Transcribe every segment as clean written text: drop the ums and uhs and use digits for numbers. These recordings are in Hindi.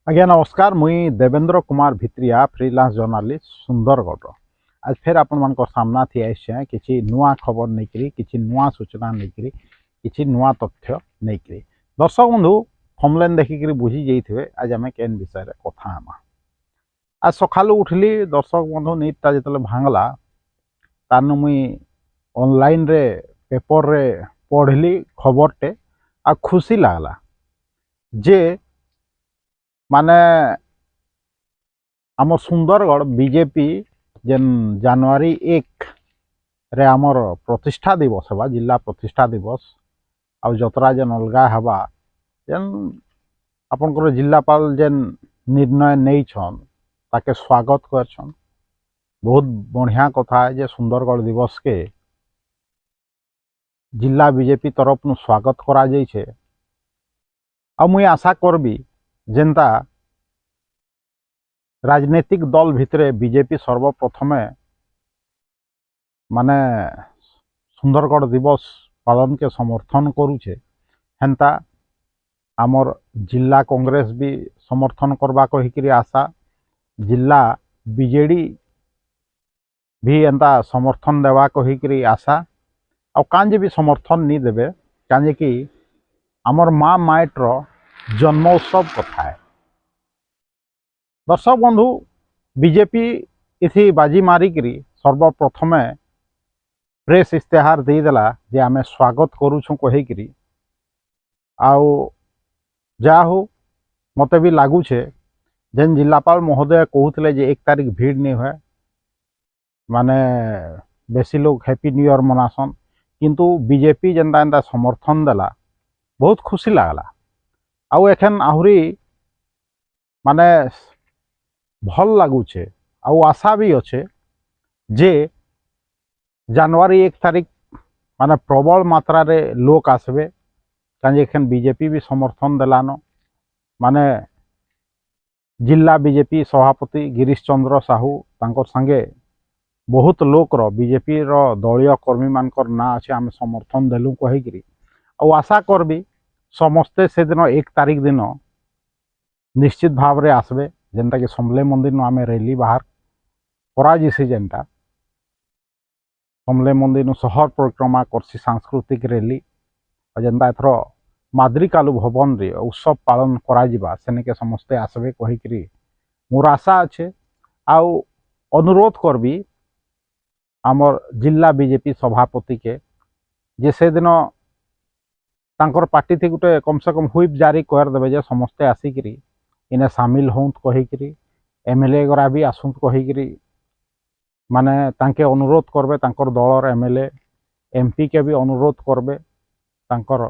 आज्ञा नमस्कार मुई देवेंद्र कुमार भित्रिया फ्रीलांस जर्नालिस्ट सुंदरगढ़ आज फिर आपण मान सामना थी आए किसी नुआ खबर नहीं किसी नुआ सूचना नहीं किसी नुआ तथ्य नहीं दर्शक बंधु थंबनेल देखिक बुझी जाइए आज आम केन विषय कथा आमा आज सका उठिली दर्शक बंधु नीटटा जो भांगला तार मुई ऑनलाइन रे पेपर रे पढ़ली खबरटे आ खुशी लगला जे माने आम सुंदरगढ़ बीजेपी जेन जनवरी 1 रे आमर प्रतिष्ठा दिवस हवा जिला प्रतिष्ठा दिवस आ जतरा जेन अलगा हवा जेन आपनकर जिलापाल जेन निर्णय नहीं छन ताके स्वागत करछन। बहुत बढ़िया कथा है जे सुंदरगढ़ दिवस के जिला बीजेपी तरफ नु स्वागत करा जाय छे। आ मुई आशा करबी जेनता राजनीतिक दल भितरे बीजेपी सर्वप्रथमे माने सुंदरगढ़ दिवस पालन के समर्थन करुचे हेन्ता आमर जिला कांग्रेस भी समर्थन करबा कहिकरी आशा जिला बीजेडी भी एंता समर्थन देवा कहिकरी आशा आ कांजे भी समर्थन नहीं देवे कांजे कि आमर माँ माइटर जन्मोत्सव कथा है। दर्शक बंधु बीजेपी इथि बाजी मारिकी सर्वप्रथमे प्रेस इस्तेहार देदेला जे आमे स्वागत करूँ कहीकि आउ जा हो मते भी लगुचे जेन जिलापाल महोदय कहते जे 1 तारीख भीड़ नहीं हुए माने बेसी लोग हैप्पी न्यू ईयर मनासन किंतु बीजेपी जेनता एंता समर्थन देला बहुत खुशी लगला। आउ एखन आहुरी माने भल लगुचे आउ आशा भी अच्छे जे जनवरी 1 तारीख माने प्रबल मात्रा रे लोक आसबे काजे एखन बीजेपी भी समर्थन देलान माने जिला बीजेपी सभापति गिरीश चंद्र साहू तांकर संगे बहुत लोक रो बीजेपी रो दलीय कर्मी मानकर ना अच्छे आम समर्थन देलु कहीकि आशा करबी समस्ते से दिन 1 तारीख दिन निश्चित भाव रे आसबे जेनता कि समले मंदिर नु आमे रैली बाहर करा जिसी जेनता समले मंदिर नु शहर परिक्रमा करसी सांस्कृतिक रैली जेनता एथर माद्रिकालु भवन रे उत्सव पालन करा जिबा सेनेके समस्ते आसबे कहीकि मोर आशा अच्छे आउ अनुरोध करबी आमर जिला बीजेपी सभापति के जे से दिन तांकर पार्टी थी गोटे कम से कम हुईप जारी कर देवे जे समस्ते आसिकी इने सामिल होंत कहीकि एमएलए गरा भी आसुंत कहीकि माने तांके अनुरोध करबे तांकर दलर एमएलए एमपी के भी अनुरोध करबे तांकर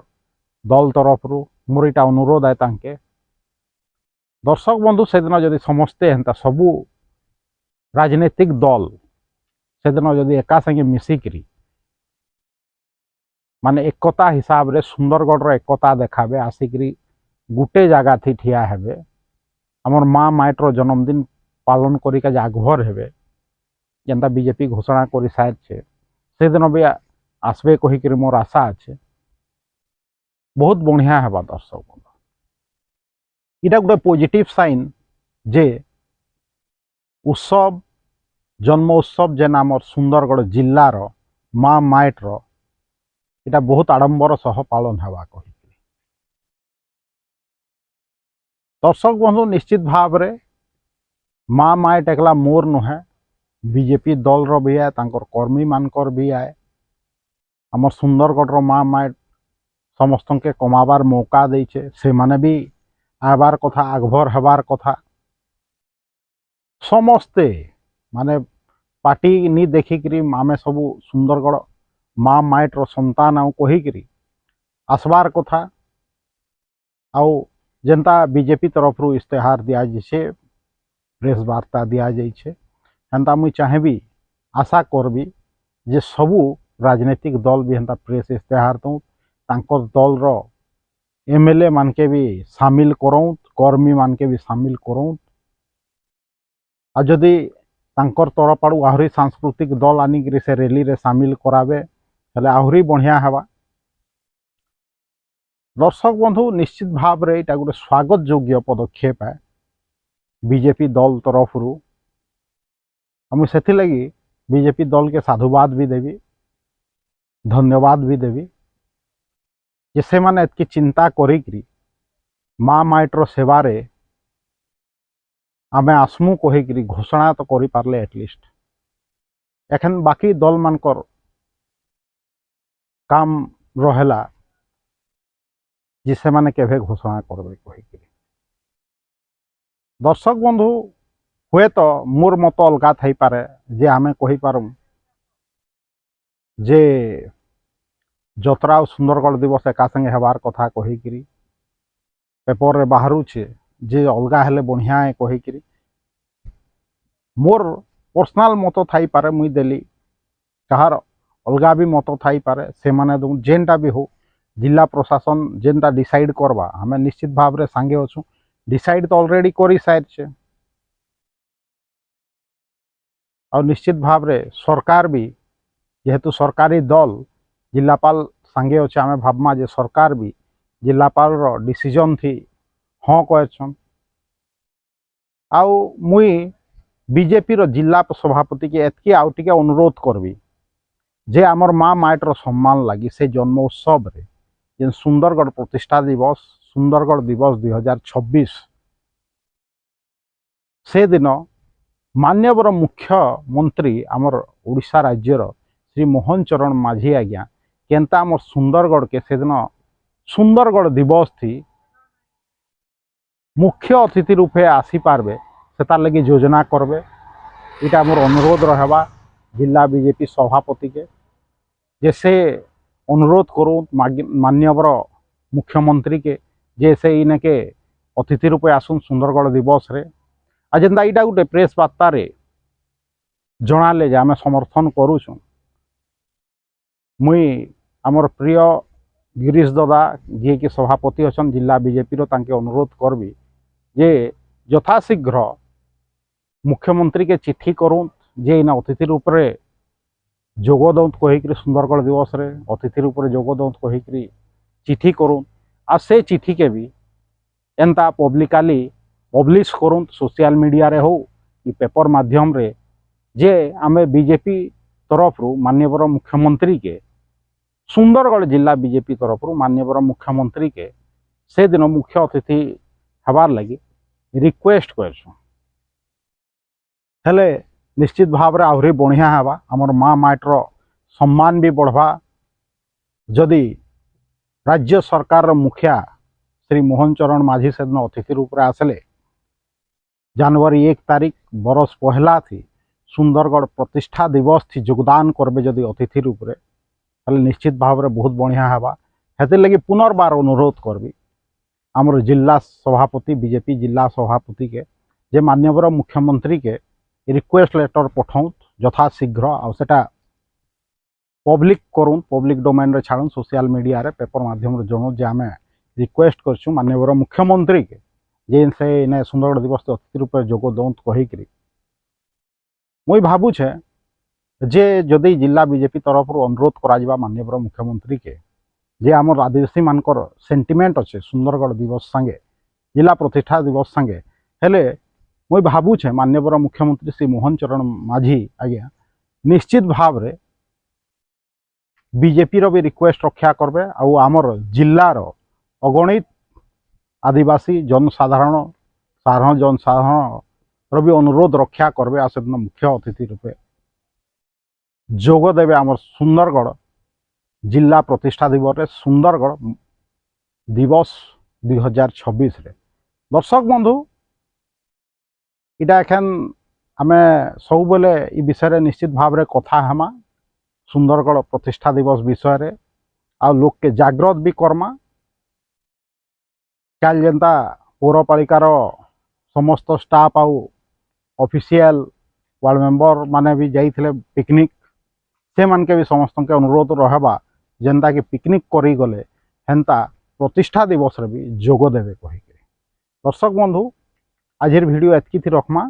दल तरफ रु मोर इटा अनुरोध है तांके दर्शक बंधु से दिन जदि समस्ते हेन्ता सबू राजनीतिक दल से दिन जदि एका संगे मिसिकी माने एकता हिसाब रे सुंदरगढ़ एकता देखाबे आसिकी गुटे जगह थी ठिया हेबे आमर माँ माइटर जन्मदिन पालन करिका आगभर हेबे जेनता बीजेपी घोषणा कर सारी से दिन भी आसबे कहीकि मोर आशा अच्छे बहुत बढ़िया हेबा। दर्शक बंधु इटा गोटे पॉजिटिव साइन जे उत्सव जन्मोत्सव जेन आमर सुंदरगढ़ जिलार माँ माइटर इटा बहुत आडंबर सह पालन हेबा कही। दर्शक बंधु निश्चित भाव रे माँ माइट एकला मोर नुहे बीजेपी दल रो भी है तांकर कर्मी मानकर भी है आमर सुंदरगढ़ माँ माइट समस्त के कमाबार मौका देछे से माने भी आबार कथा आगभर हेबार कथा समस्ते माने पार्टी नी देखिकी आमे सबू सुंदरगढ़ माँ माइटर संतान आउ कहीकि आसबार कथा आउ जेनता बीजेपी तरफ रु इस्तेहार दिया जाइए प्रेस वार्ता दिया जाइए हेन्ता मुई चाहेबी आशा करबी जे सबू राजनीतिक दल भी हेन्ता प्रेस इस्तेहार दूँ तांकर दल रो एमएलए मान के भी सामिल करौं कर्मी मान के भी सामिल करौं आ जदि तांकर तरफ आड़ू आहरी सांस्कृतिक दल आनिक से रैली रे सामिल कराबे हेले आहरी बढ़िया हेबा। दर्शक बंधु निश्चित भाव रे एटा गोटे स्वागत योग्य पदक्षेप है बीजेपी दल तरफ मुझे लगी बीजेपी दल के साधुवाद भी देवी धन्यवाद भी देवी जे से माने एतकी चिंता करी माँ माइटर सेवारे आमे आसमु कहीकि घोषणा तो करि पारले एटलिस्ट एखन बाकी दल मानकर काम रहेला जे से माने केभे घोषणा करबे कहीकि दर्शक बंधु हुए तो मोर मत अलगा थई पारे जे आमे कहि पारु जे जतरा और सुंदरगढ़ दिवस एका संगे हेबार कथा कहीकि पेपर रे बाहरुचे जे अलगा हेले बढ़िया है कहीकि मोर पर्सनाल मत थई पारे मुई देली कहार अलगा भी मत थई पारे से माने जेनटा भी हो जिला प्रशासन जेनटा डिसाइड करवा हमें निश्चित भाव रे सांगे अछु डिसाइड तो ऑलरेडी करी सारिछे और निश्चित भाव रे सरकार भी जेहेतु सरकारी दल जिलापाल सांगे अच्छे आम भावमा जे सरकार भी जिलापाल रो डिसीजन थी हाँ कहन आउ मुई बीजेपी रो जिला सभापति के एतकी आउ टिके अनुरोध करबी जे आमर माँ माइटर सम्मान लगी से जन्मोत्सव रे जेन सुंदरगढ़ प्रतिष्ठा दिवस सुंदरगढ़ दिवस 2026 से दिन मान्यवर मुख्यमंत्री आमर ओडिशा राज्यर श्री मोहन चरण माझी आज्ञा केनता आमर सुंदरगढ़ के से दिन सुंदरगढ़ दिवस थी मुख्य अतिथि रूपे आसी पारबे सेतार लगी योजना करबे इटा मोर अनुरोध रहबा जिला बीजेपी सभापति के जैसे अनुरोध करूँ मान्यवर मुख्यमंत्री के जैसे इने के अतिथि रूपे आसुन सुंदरगढ़ दिवस रे आ जेनता इटा गोटे प्रेस वार्ता रे जनाले जे आमे समर्थन करूछु मुई आमर प्रिय गिरीश दादा जी के सभापति अच्छा जिला बीजेपी रो तांके अनुरोध करबी जे यथाशीघ्र मुख्यमंत्री के चिट्ठी करूँ जे इन अतिथि रूप रे जोग दौत कहीकि सुंदरगढ़ दिवस रे अतिथि रूप रे जोग दौत कहीकि चिट्ठी करूँ आ से चिट्ठी के भी एंता पब्लिकाली पब्लिश करूँ सोशल मीडिया रे हो कि पेपर माध्यम रे जे आमे बीजेपी तरफ रु माननीय मुख्यमंत्री के सुंदरगढ़ जिला बीजेपी तरफ रु माननीय मुख्यमंत्री के से दिन मुख्य अतिथि हबार लगी रिक्वेस्ट करछुं हेले निश्चित भाव रे आहुरी बढ़िया हवा हमर माँ माइटर सम्मान भी बढ़वा जदि राज्य सरकार मुखिया श्री मोहन चरण माझी से दिन अतिथि रूप रे आसले जनवरी 1 तारीख बरस पहला थी सुंदरगढ़ प्रतिष्ठा दिवस थी योगदान करबे जदि अतिथि रूप रे ताले निश्चित भाव रे बहुत बढ़िया हवा हेते लगी पुनर्बार अनुरोध करबी आमर जिला सभापति बीजेपी जिला सभापति के जे माननीय मुख्यमंत्री के रिक्वेस्ट लेटर पठाऊँ यथाशीघ्र आटा पब्लिक करूँ पब्लिक डोमेन रे छाड़ूँ सोशल मीडिया रे पेपर माध्यम रे जणु जे आमे रिक्वेस्ट करछुं माननीय मुख्यमंत्री के जे से इने सुंदरगढ़ दिवस अतिथि रूप जोग दौत कहीकि मुई भावुछे जे जदि जिला बीजेपी तरफ अनुरोध करा माननीय मुख्यमंत्री के जे आमर आदिवासी मानकर सेंटिमेंट अच्छे सुंदरगढ़ दिवस संगे जिला प्रतिष्ठा दिवस संगे हेले मुई भावुछे माननीय मुख्यमंत्री श्री मोहन चरण माझी आज्ञा निश्चित भाव रे बीजेपी रो भी रिक्वेस्ट रक्षा करबे आउ आमर जिल्लार अगणित आदिवासी जनसाधारण साधारण जनसाधारण रो भी अनुरोध रक्षा करबे आ सेदिन मुख्य अतिथि रूपे जोग देवे आमर सुंदरगढ़ जिला प्रतिष्ठा दिवस रे सुंदरगढ़ दिवस 2026 रे दर्शक बंधु इटा एखन आमे सब बेले इ विषय निश्चित भाव रे कथा हमा सुंदरगढ़ प्रतिष्ठा दिवस विषय रे आ लोक के जागृत भी करमा काल जेनता पौरपालिकार समस्त स्टाफ आउ ऑफिशियल वार्ड मेंबर माने भी जाइथिले पिकनिक से मान के भी समस्त के अनुरोध रहबा जेनता कि पिकनिक करी गले हेन्ता प्रतिष्ठा दिवस रे भी जोग देवे कहीकि दर्शक बंधु आज वीडियो एतकी थी रखमा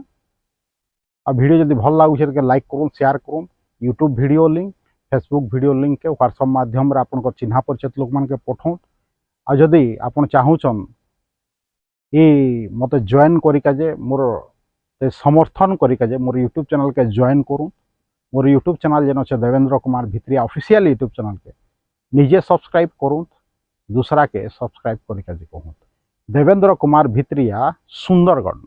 आ वीडियो जदि भल लागुछे तो लाइक करूँ शेयर करूँ YouTube video link Facebook video link के व्हाट्सएप माध्यम रे आपन चिन्हा परिचित लोक मान के पठाऊँ आ जदि आपन चाहूचन ये मते जॉइन करिका जे मोर ते समर्थन करिका जे मोर यूट्यूब चैनल के जॉइन करूँ। मोर यूट्यूब चैनल जेन अच्छे Devendra Kumar Bhitriya official YouTube channel के निजे सब्सक्राइब करूँ, दूसरा के सब्सक्राइब करिका जे कहूँ। देवेंद्र कुमार भित्रिया सुंदरगढ़।